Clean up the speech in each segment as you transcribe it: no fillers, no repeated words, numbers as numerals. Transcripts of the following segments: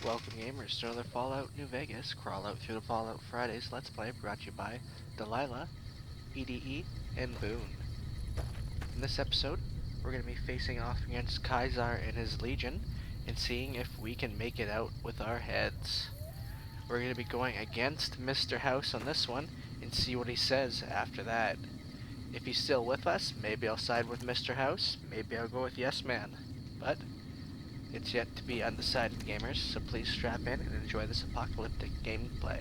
Welcome gamers to another Fallout New Vegas Crawl Out Through the Fallout Fridays Let's Play brought to you by Delilah, EDE, and Boone. In this episode, we're going to be facing off against Kaisar and his legion and seeing if we can make it out with our heads. We're going to be going against Mr. House on this one and see what he says after that. If he's still with us, maybe I'll side with Mr. House, maybe I'll go with Yes Man. But it's yet to be undecided, gamers, so please strap in and enjoy this apocalyptic gameplay.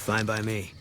Fine by me.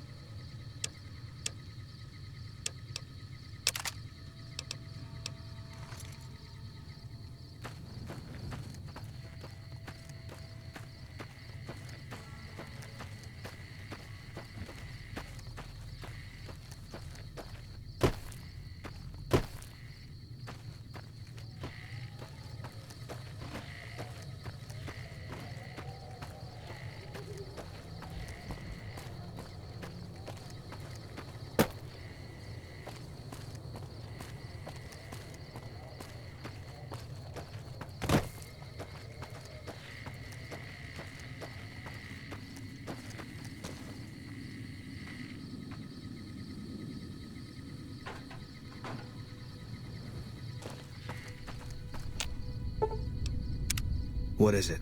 What is it?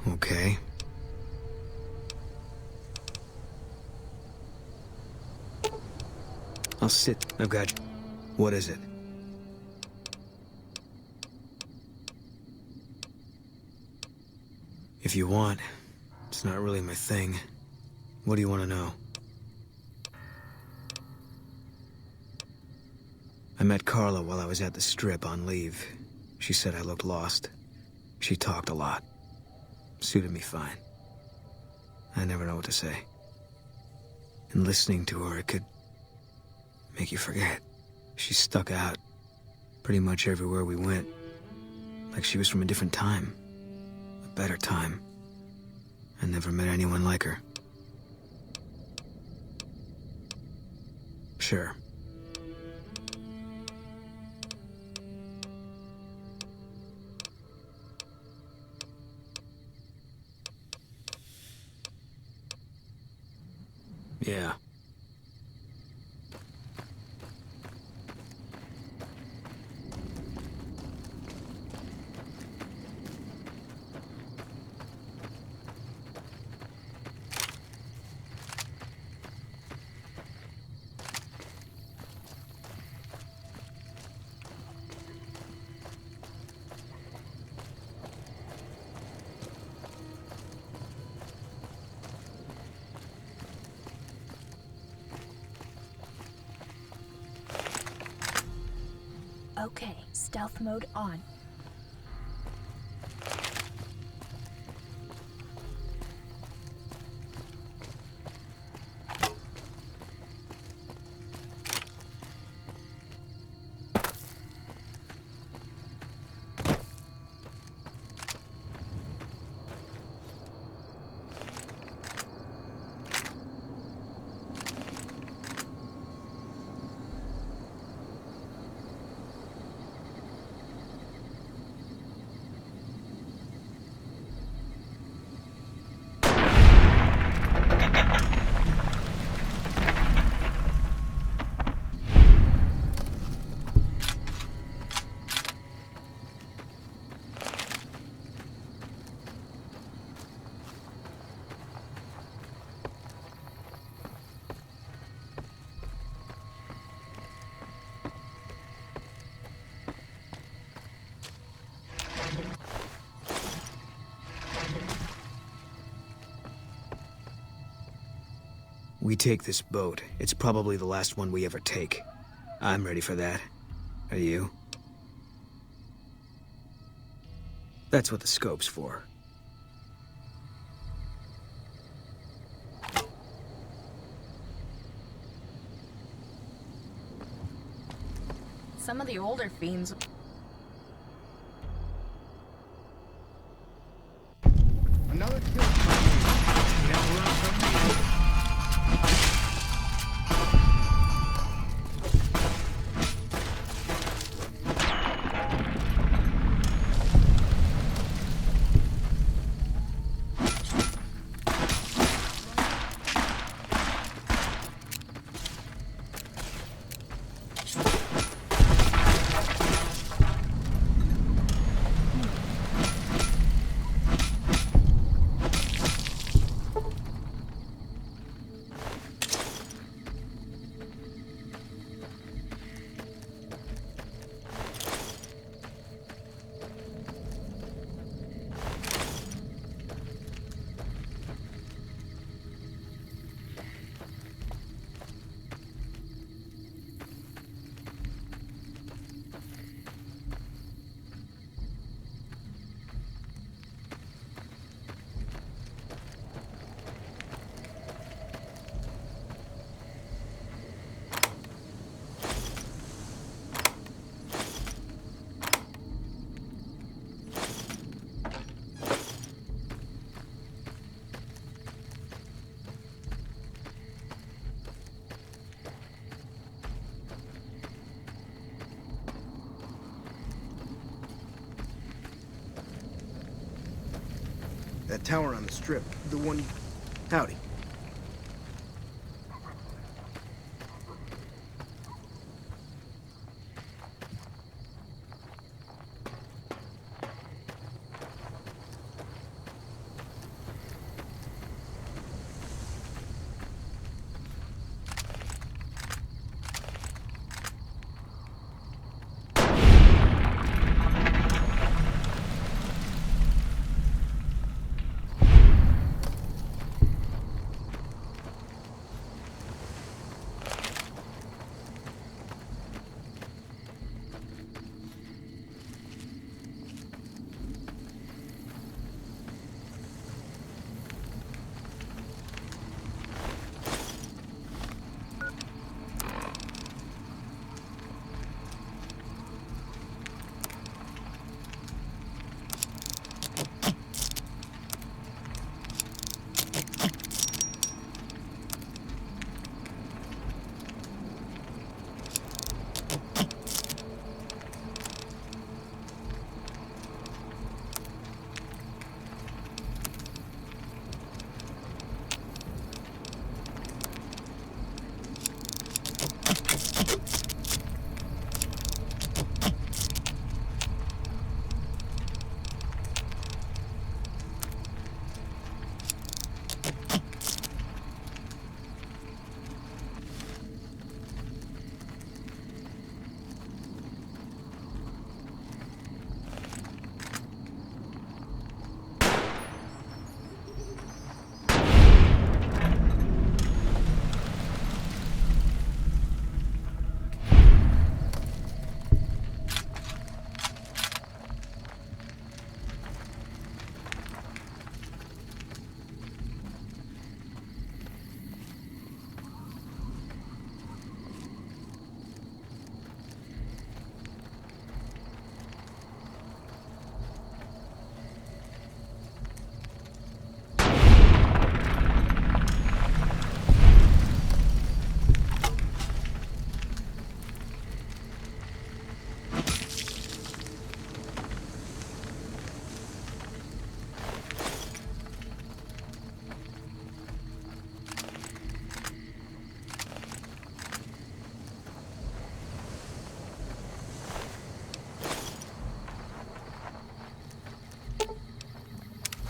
Okay. I'll sit. I've got... What is it? If you want. It's not really my thing. What do you want to know? I met Carla while I was at the Strip on leave. She said I looked lost. She talked a lot. Suited me fine. I never know what to say. And listening to her, it could make you forget. She stuck out pretty much everywhere we went. Like she was from a different time. A better time. I never met anyone like her. Sure. Yeah. Okay, stealth mode on. We take this boat. It's probably the last one we ever take. I'm ready for that. Are you? That's what the scope's for. Some of the older fiends. Another kill. Never run from me. That tower on the strip, the one you... Howdy.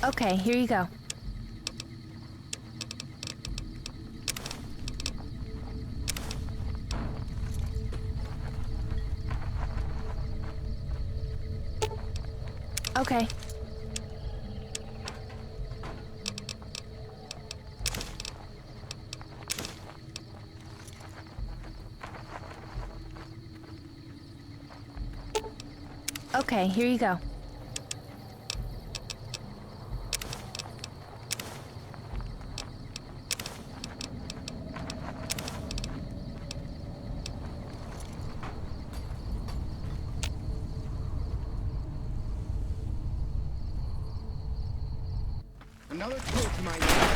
Okay, here you go. Okay. Okay, here you go. Another toad to my...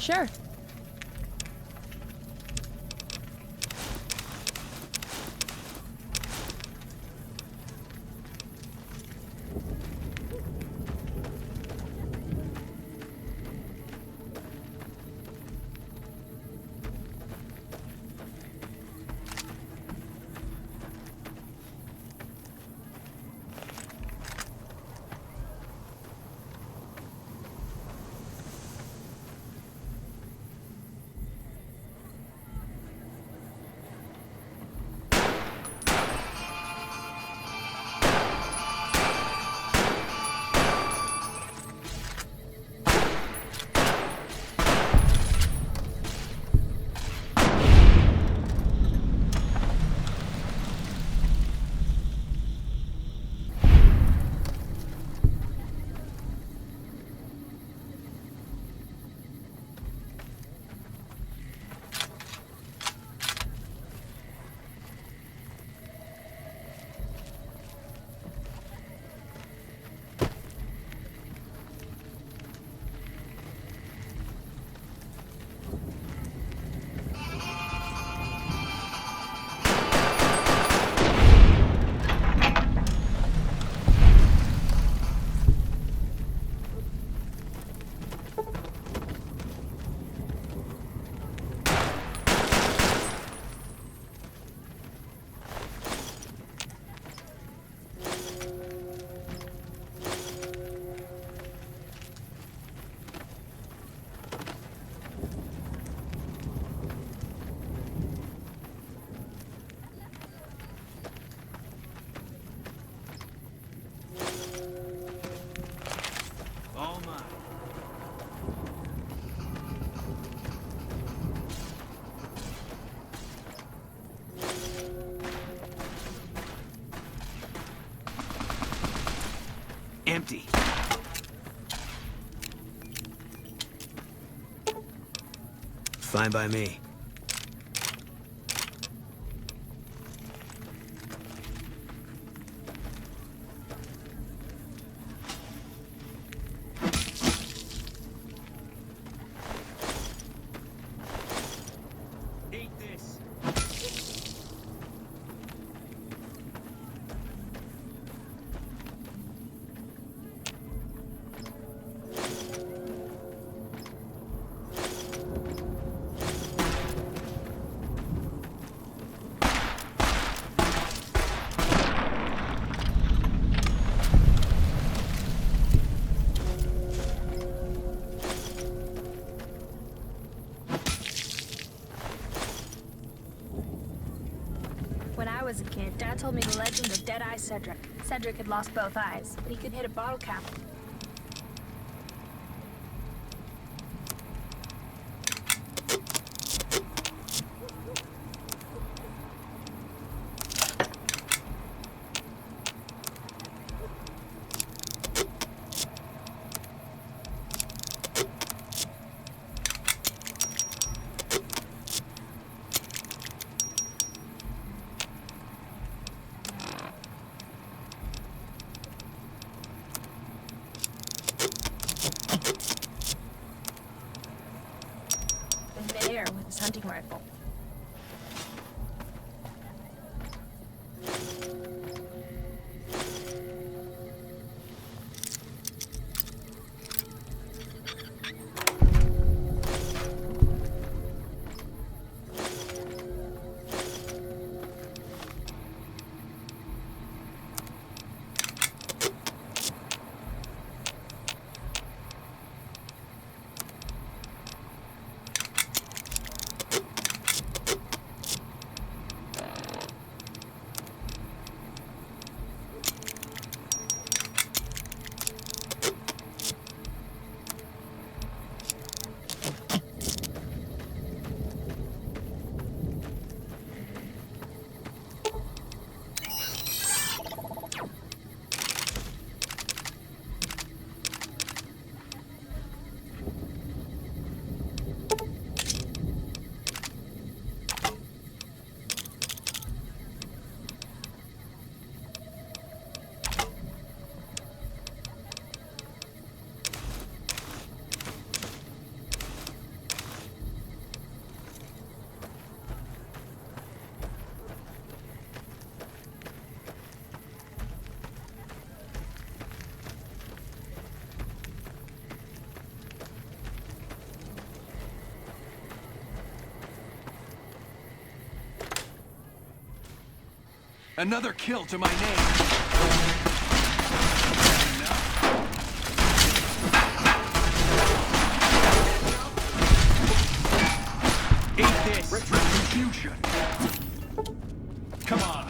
Sure. All mine. Empty. Fine by me. Eat this. When I was a kid, Dad told me the legend of Dead-Eye Cedric. Cedric had lost both eyes, but he could hit a bottle cap. There with his hunting rifle. Another kill to my name. Eat this. Retribution. Come on.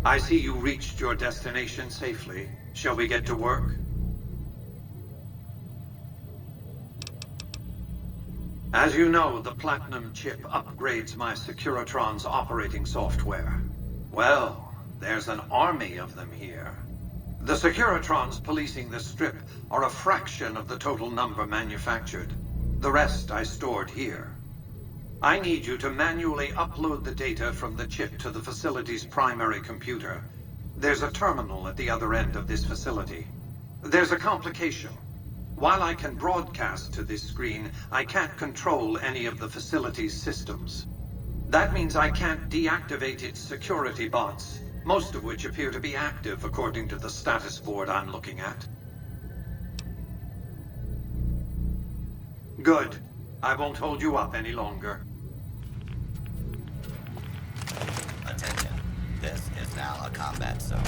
I see you reached your destination safely. Shall we get to work? As you know, the Platinum chip upgrades my Securitron's operating software. Well, there's an army of them here. The Securitrons policing the Strip are a fraction of the total number manufactured. The rest I stored here. I need you to manually upload the data from the chip to the facility's primary computer. There's a terminal at the other end of this facility. There's a complication. While I can broadcast to this screen, I can't control any of the facility's systems. That means I can't deactivate its security bots, most of which appear to be active according to the status board I'm looking at. Good. I won't hold you up any longer. Attention. This is now a combat zone.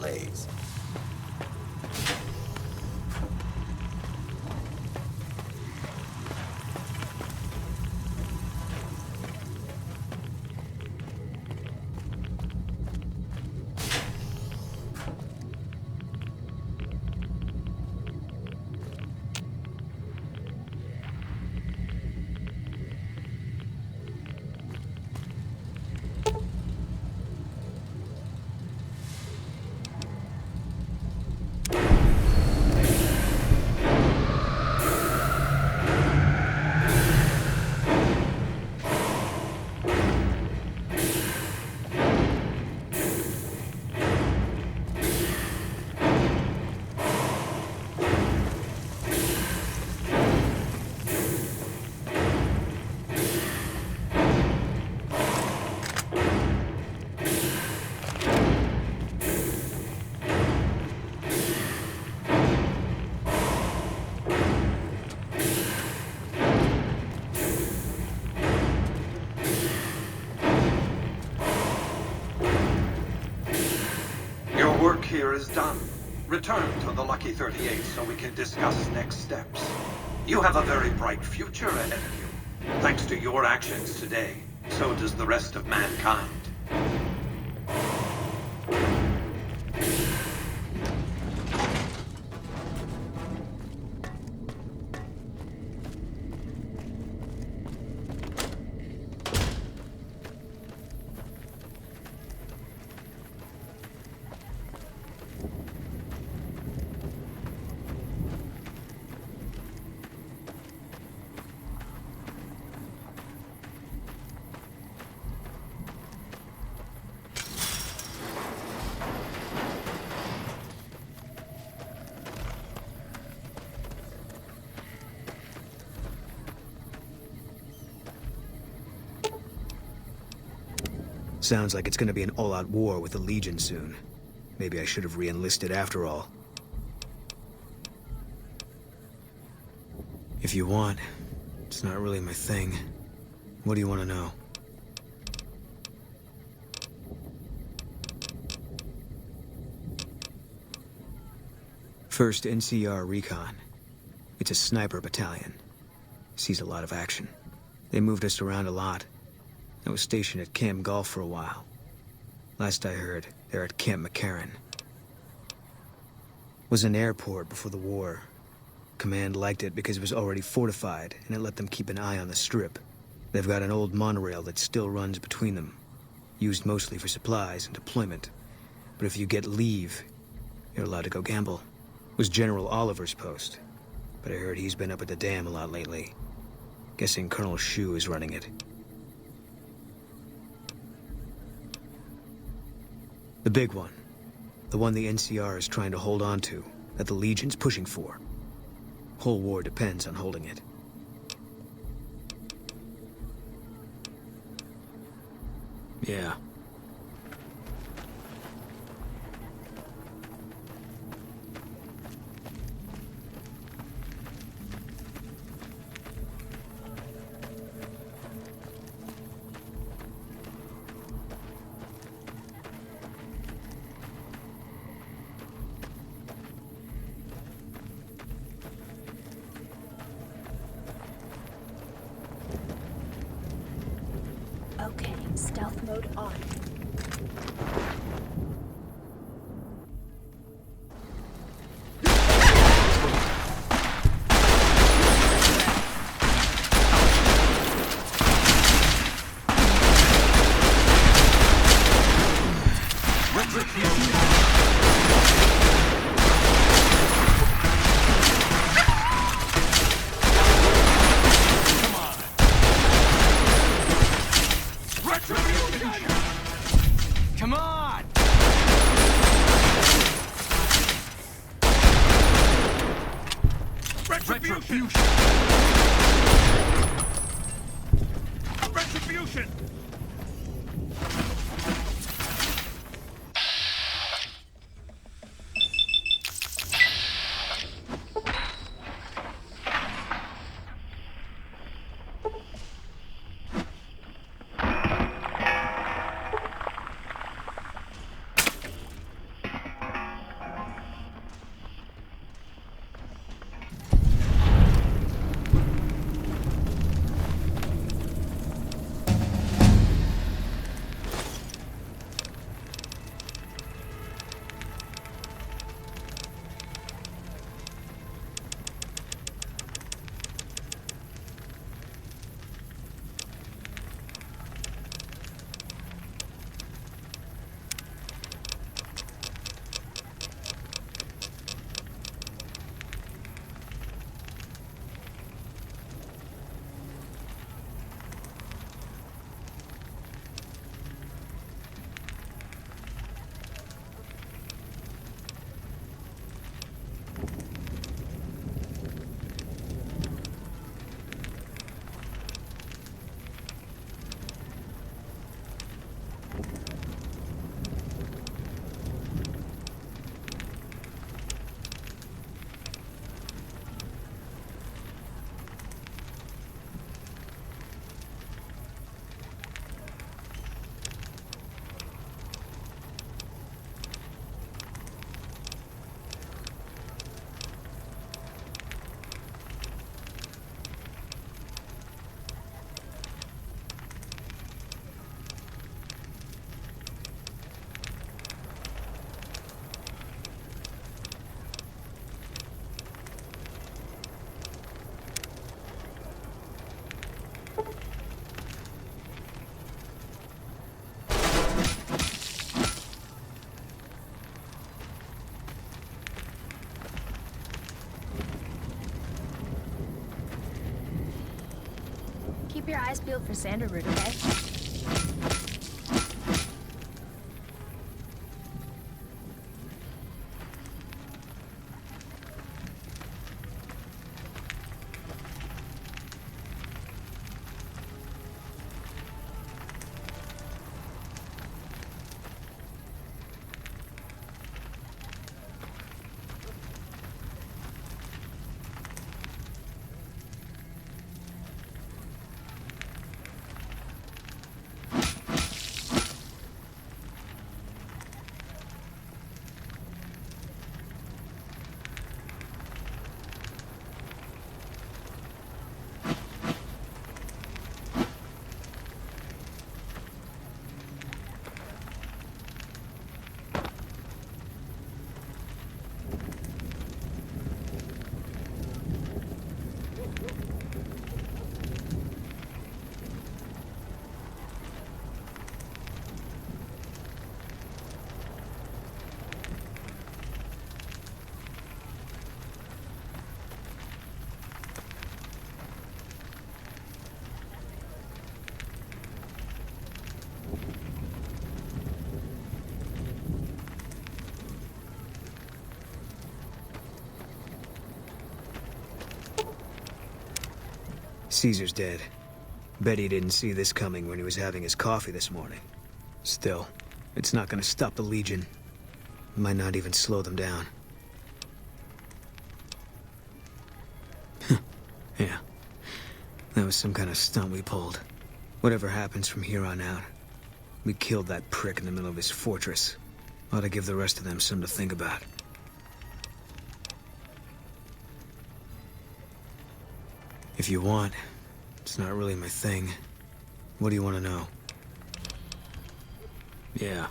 blaze. Your work here is done. Return to the Lucky 38 so we can discuss next steps. You have a very bright future ahead of you. Thanks to your actions today, so does the rest of mankind. Sounds like it's gonna be an all-out war with the Legion soon. Maybe I should have re-enlisted after all. If you want, it's not really my thing. What do you want to know? First NCR Recon. It's a sniper battalion. Sees a lot of action. They moved us around a lot. I was stationed at Camp Golf for a while. Last I heard, they're at Camp McCarran. Was an airport before the war. Command liked it because it was already fortified, and it let them keep an eye on the Strip. They've got an old monorail that still runs between them. Used mostly for supplies and deployment. But if you get leave, you're allowed to go gamble. Was General Oliver's post. But I heard he's been up at the dam a lot lately. Guessing Colonel Shu is running it. The big one. The one the NCR is trying to hold on to, that the Legion's pushing for. Whole war depends on holding it. Yeah. Okay, stealth mode on. Come on! Retribution! Retribution! Keep your eyes peeled for Sanderroot, okay? Caesar's dead. Bet he didn't see this coming when he was having his coffee this morning. Still, it's not gonna stop the Legion. It might not even slow them down. Yeah. That was some kind of stunt we pulled. Whatever happens from here on out, we killed that prick in the middle of his fortress. Ought to give the rest of them something to think about. If you want, it's not really my thing. What do you want to know? Yeah.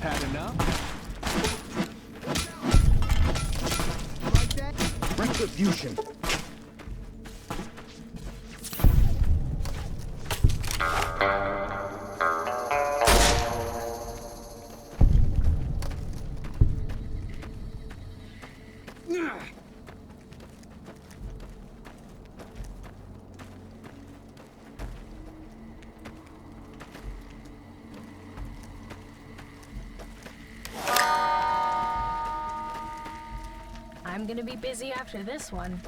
Had enough? Like that? Retribution. I'm gonna be busy after this one.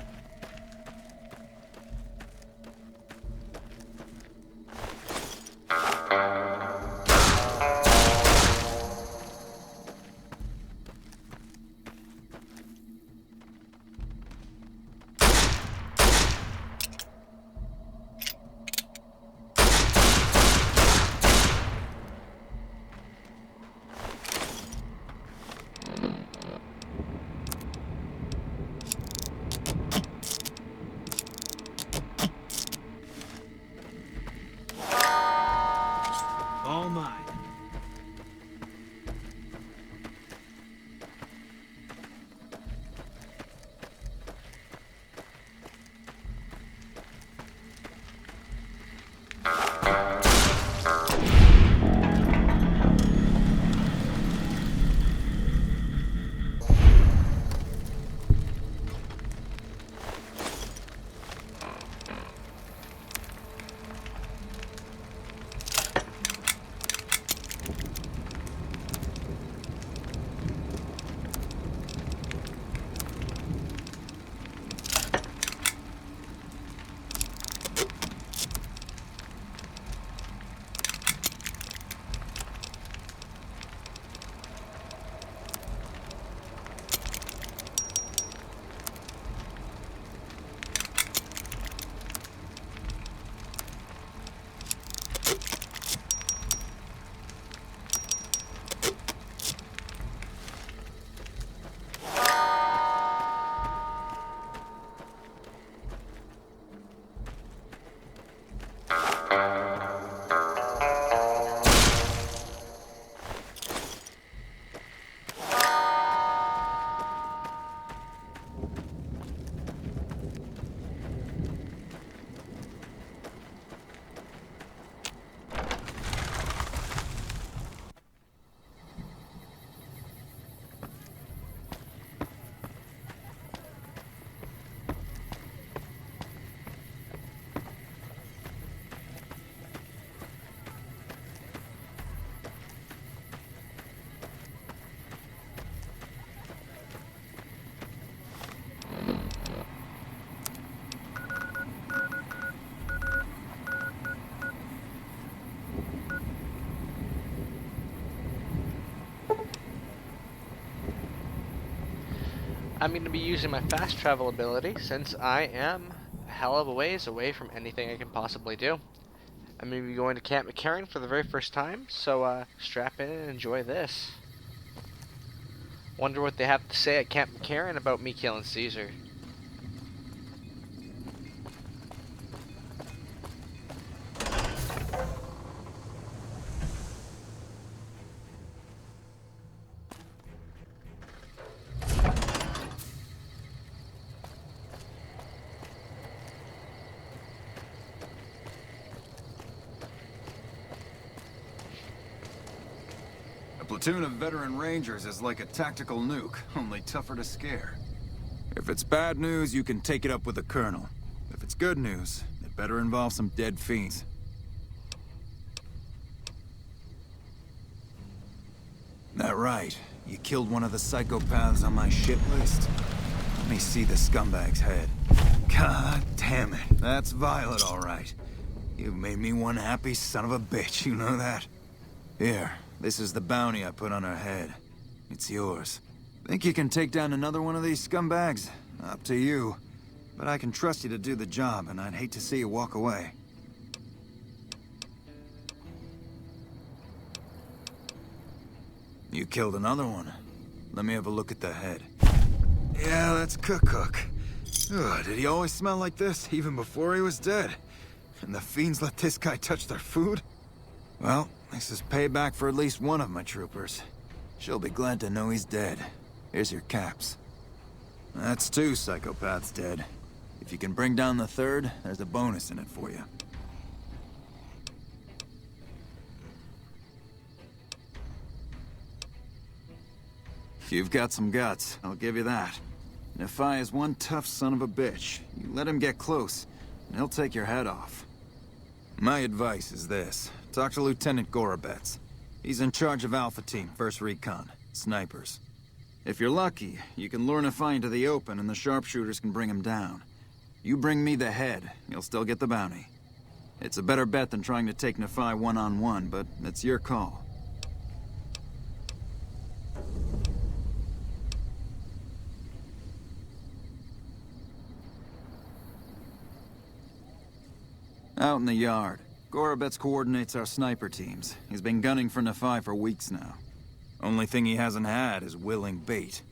All mine. I'm going to be using my fast travel ability since I am a hell of a ways away from anything I can possibly do. I'm going to be going to Camp McCarran for the very first time, so strap in and enjoy this. Wonder what they have to say at Camp McCarran about me killing Caesar. A platoon of veteran rangers is like a tactical nuke, only tougher to scare. If it's bad news, you can take it up with the colonel. If it's good news, it better involve some dead fiends. That right. You killed one of the psychopaths on my shit list? Let me see the scumbag's head. God damn it. That's Violet, all right. You've made me one happy son of a bitch, you know that? Here, this is the bounty I put on her head. It's yours. Think you can take down another one of these scumbags? Up to you. But I can trust you to do the job, and I'd hate to see you walk away. You killed another one. Let me have a look at the head. Yeah, that's Cook. Ugh, did he always smell like this, even before he was dead? And the fiends let this guy touch their food? Well, this is payback for at least one of my troopers. She'll be glad to know he's dead. Here's your caps. That's 2 psychopaths dead. If you can bring down the 3rd, there's a bonus in it for you. You've got some guts, I'll give you that. Nephi is one tough son of a bitch. You let him get close, and he'll take your head off. My advice is this. Talk to Lieutenant Gorobets. He's in charge of Alpha Team, 1st Recon. Snipers. If you're lucky, you can lure Nephi into the open and the sharpshooters can bring him down. You bring me the head, you'll still get the bounty. It's a better bet than trying to take Nephi one-on-one, but it's your call. Out in the yard. Gorobets coordinates our sniper teams. He's been gunning for Nephi for weeks now. Only thing he hasn't had is willing bait.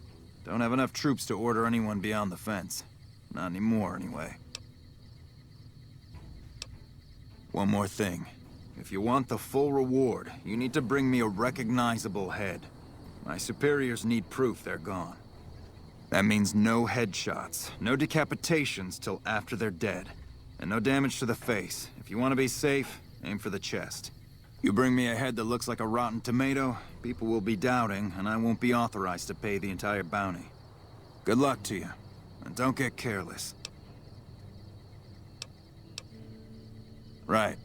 Don't have enough troops to order anyone beyond the fence. Not anymore, anyway. One more thing. If you want the full reward, you need to bring me a recognizable head. My superiors need proof they're gone. That means no headshots, no decapitations till after they're dead. And no damage to the face. If you want to be safe, aim for the chest. You bring me a head that looks like a rotten tomato, people will be doubting, and I won't be authorized to pay the entire bounty. Good luck to you, and don't get careless. Right.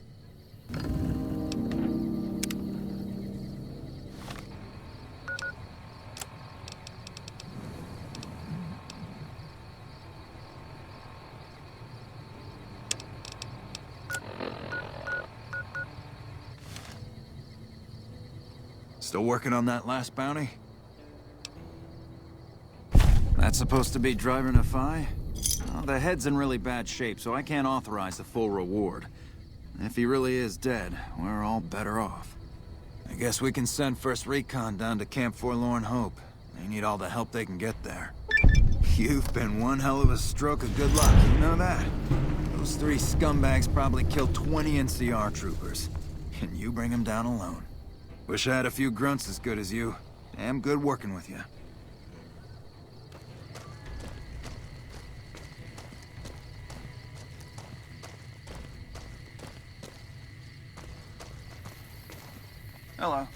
Still working on that last bounty? That's supposed to be driver Nephi? Well, the head's in really bad shape, so I can't authorize the full reward. If he really is dead, we're all better off. I guess we can send 1st Recon down to Camp Forlorn Hope. They need all the help they can get there. You've been one hell of a stroke of good luck, you know that? Those 3 scumbags probably killed 20 NCR troopers. And you bring them down alone. Wish I had a few grunts as good as you. Damn good working with you. Hello.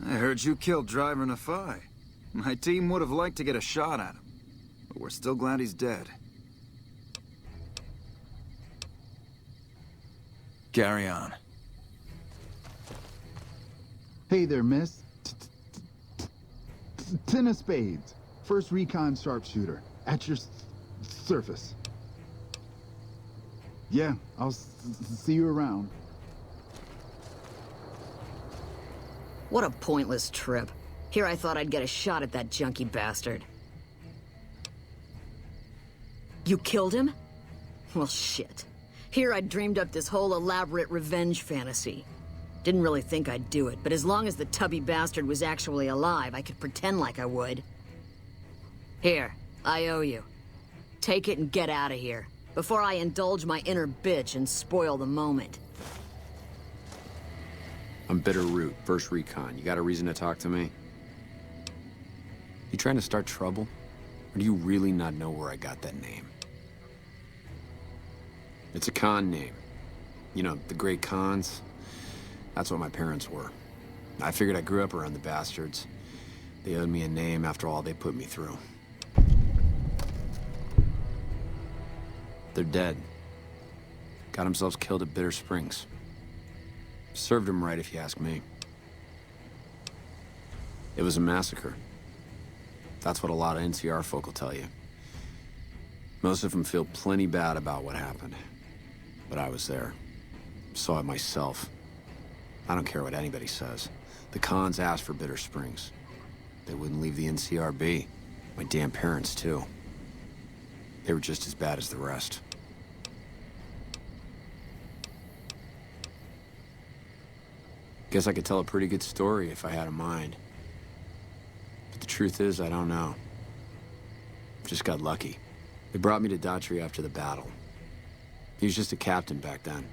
I heard you killed driver Nephi. My team would have liked to get a shot at him. But we're still glad he's dead. Carry on. Hey there, miss. Ten of spades. 1st Recon sharpshooter. At your surface. Yeah, I'll see you around. What a pointless trip. Here I thought I'd get a shot at that junky bastard. You killed him? Well, shit. Here I dreamed up this whole elaborate revenge fantasy. Didn't really think I'd do it, but as long as the tubby bastard was actually alive, I could pretend like I would. Here, I owe you. Take it and get out of here, before I indulge my inner bitch and spoil the moment. I'm Bitter Root, 1st Recon. You got a reason to talk to me? You trying to start trouble? Or do you really not know where I got that name? It's a con name. You know, the great cons. That's what my parents were. I figured I grew up around the bastards. They owed me a name after all they put me through. They're dead. Got themselves killed at Bitter Springs. Served them right, if you ask me. It was a massacre. That's what a lot of NCR folk will tell you. Most of them feel plenty bad about what happened. But I was there. Saw it myself. I don't care what anybody says. The cons asked for Bitter Springs. They wouldn't leave the NCR be. My damn parents, too. They were just as bad as the rest. Guess I could tell a pretty good story if I had a mind. But the truth is, I don't know. Just got lucky. They brought me to Daughtry after the battle. He was just a captain back then.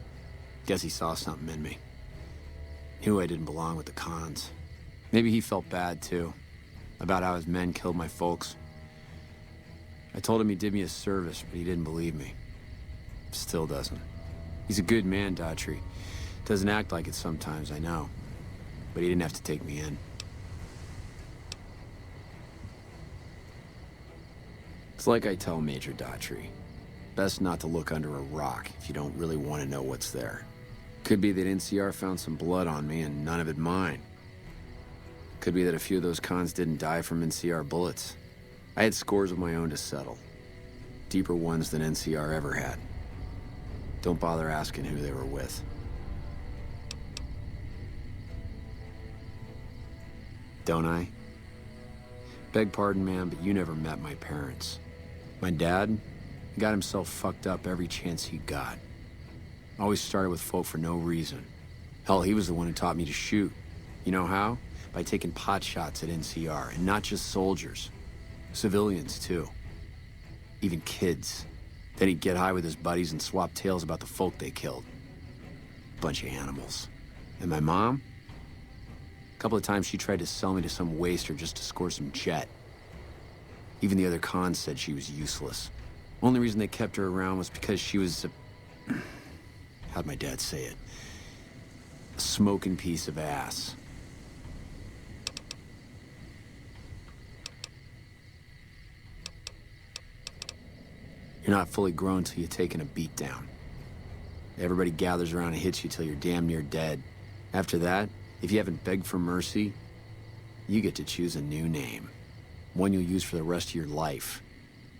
Guess he saw something in me. Knew I didn't belong with the cons. Maybe he felt bad, too, about how his men killed my folks. I told him he did me a service, but he didn't believe me. Still doesn't. He's a good man, Daughtry. Doesn't act like it sometimes, I know. But he didn't have to take me in. It's like I tell Major Daughtry. Best not to look under a rock if you don't really want to know what's there. Could be that NCR found some blood on me and none of it mine. Could be that a few of those cons didn't die from NCR bullets. I had scores of my own to settle. Deeper ones than NCR ever had. Don't bother asking who they were with. Don't I? Beg pardon, man, but you never met my parents. My dad got himself fucked up every chance he got. Always started with folk for no reason. Hell, he was the one who taught me to shoot. You know how? By taking pot shots at NCR, and not just soldiers. Civilians, too. Even kids. Then he'd get high with his buddies and swap tales about the folk they killed. Bunch of animals. And my mom? A couple of times she tried to sell me to some waster just to score some jet. Even the other cons said she was useless. Only reason they kept her around was because she was a... how'd my dad say it? A smoking piece of ass. You're not fully grown till you've taken a beat down. Everybody gathers around and hits you till you're damn near dead. After that, if you haven't begged for mercy, you get to choose a new name. One you'll use for the rest of your life.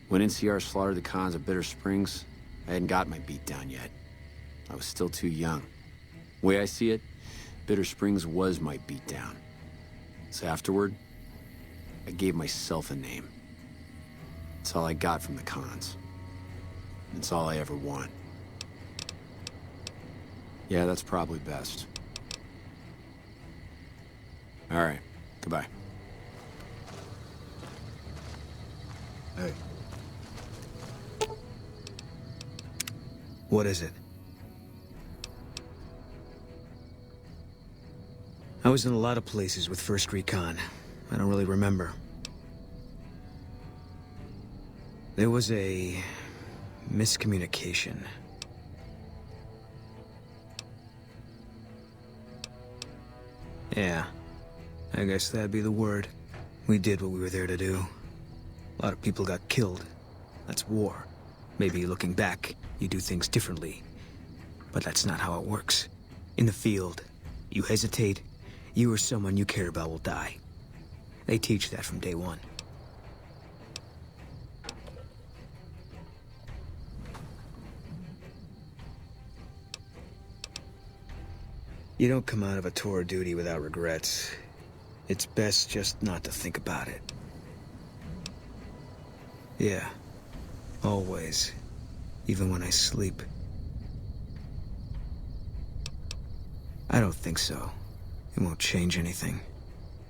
When NCR slaughtered the cons of Bitter Springs, I hadn't got my beat down yet. I was still too young. The way I see it, Bitter Springs was my beat down. So afterward, I gave myself a name. It's all I got from the cons. It's all I ever want. Yeah, that's probably best. All right, goodbye. Hey. What is it? I was in a lot of places with First Recon. I don't really remember. There was a miscommunication. Yeah, I guess that'd be the word. We did what we were there to do. A lot of people got killed. That's war. Maybe looking back, you do things differently. But that's not how it works. In the field, you hesitate, you or someone you care about will die. They teach that from day one. You don't come out of a tour of duty without regrets. It's best just not to think about it. Yeah. Always. Even when I sleep. I don't think so. It won't change anything.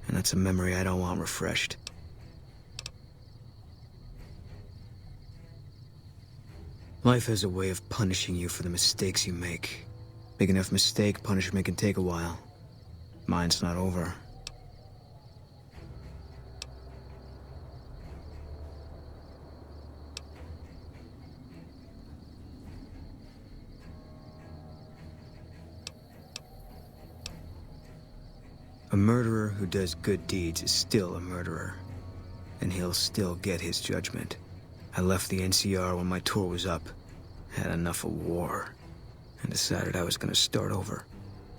And that's a memory I don't want refreshed. Life has a way of punishing you for the mistakes you make. Big enough mistake, punishment can take a while. Mine's not over. A murderer who does good deeds is still a murderer. And he'll still get his judgment. I left the NCR when my tour was up. Had enough of war. And decided I was gonna start over.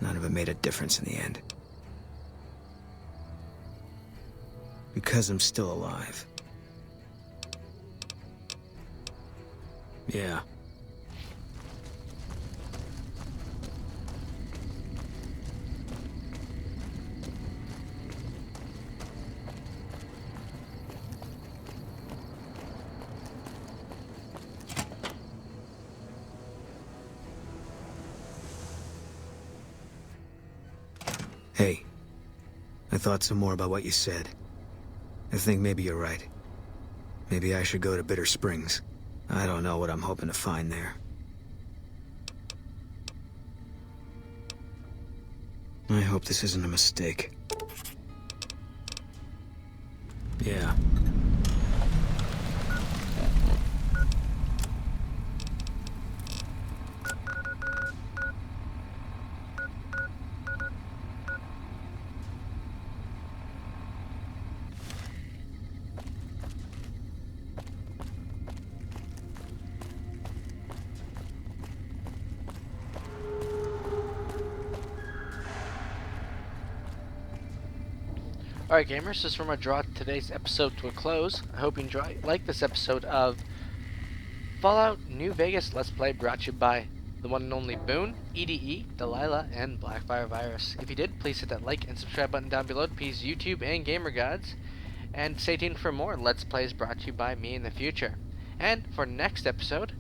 None of it made a difference in the end. Because I'm still alive. Yeah. Hey, I thought some more about what you said. I think maybe you're right. Maybe I should go to Bitter Springs. I don't know what I'm hoping to find there. I hope this isn't a mistake. Yeah. Alright gamers, this is where I'm going to draw today's episode to a close. I hope you like this episode of Fallout New Vegas Let's Play, brought to you by the one and only Boone, EDE, Delilah, and Blackfire Virus. If you did, please hit that like and subscribe button down below to appease YouTube and Gamer Gods. And stay tuned for more Let's Plays brought to you by me in the future. And for next episode,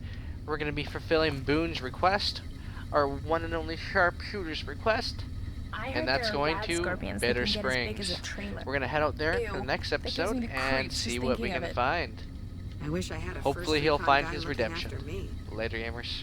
we're going to be fulfilling Boone's request, our one and only sharpshooter's request. And that's going to Bitter Springs. We're going to head out there for the next episode and see what we can find. I wish I had a Hopefully he'll find his redemption. Later, gamers.